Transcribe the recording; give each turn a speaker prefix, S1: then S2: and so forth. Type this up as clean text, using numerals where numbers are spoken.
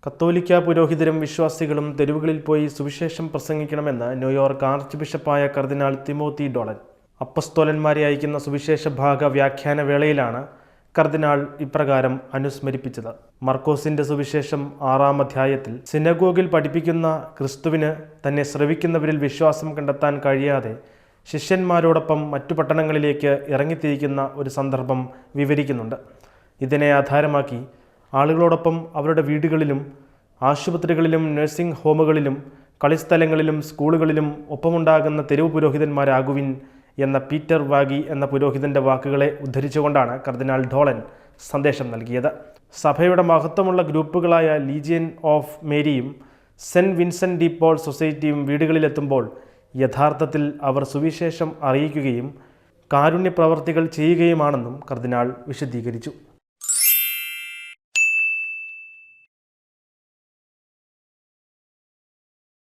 S1: കത്തോലിക്ക പുരോഹിതരും വിശ്വാസികളും തെരുവുകളിൽ പോയി സുവിശേഷം പ്രസംഗിക്കണമെന്ന് ന്യൂയോർക്ക് ആർച്ച് ബിഷപ്പായ കർദിനാൾ തിമോത്തി ഡോളൻ അപ്പസ്തോലന്മാരെ അയക്കുന്ന സുവിശേഷ ഭാഗ വ്യാഖ്യാന വേളയിലാണ് കർദിനാൾ ഇപ്രകാരം അനുസ്മരിപ്പിച്ചത്. മർക്കോസിന്റെ സുവിശേഷം 6-ാം അധ്യായത്തിൽ സിനഗോഗിൽ പഠിപ്പിക്കുന്ന ക്രിസ്തുവിന് തന്നെ ശ്രവിക്കുന്നവരിൽ വിശ്വാസം കണ്ടെത്താൻ കഴിയാതെ ശിഷ്യന്മാരോടൊപ്പം മറ്റു പട്ടണങ്ങളിലേക്ക് ഇറങ്ങിത്തിരിക്കുന്ന ഒരു സന്ദർഭം വിവരിക്കുന്നുണ്ട്. ഇതിനെ ആധാരമാക്കി ആളുകളോടൊപ്പം അവരുടെ വീടുകളിലും ആശുപത്രികളിലും നഴ്സിംഗ് ഹോമുകളിലും കളിസ്ഥലങ്ങളിലും സ്കൂളുകളിലും ഒപ്പമുണ്ടാകുന്ന തെരുവ് പുരോഹിതന്മാരാകുവിൻ എന്ന പീറ്റർ വാഗി എന്ന പുരോഹിതൻ്റെ വാക്കുകളെ ഉദ്ധരിച്ചുകൊണ്ടാണ് കർദിനാൾ ഡോളൻ സന്ദേശം നൽകിയത്. സഭയുടെ മഹത്വമുള്ള ഗ്രൂപ്പുകളായ ലീജിയൻ ഓഫ് മേരിയും സെൻറ്റ് വിൻസെൻ്റ് ഡി പോൾ സൊസൈറ്റിയും വീടുകളിലെത്തുമ്പോൾ യഥാർത്ഥത്തിൽ അവർ സുവിശേഷം അറിയിക്കുകയും കാരുണ്യ പ്രവർത്തികൾ ചെയ്യുകയുമാണെന്നും കർദിനാൾ വിശദീകരിച്ചു.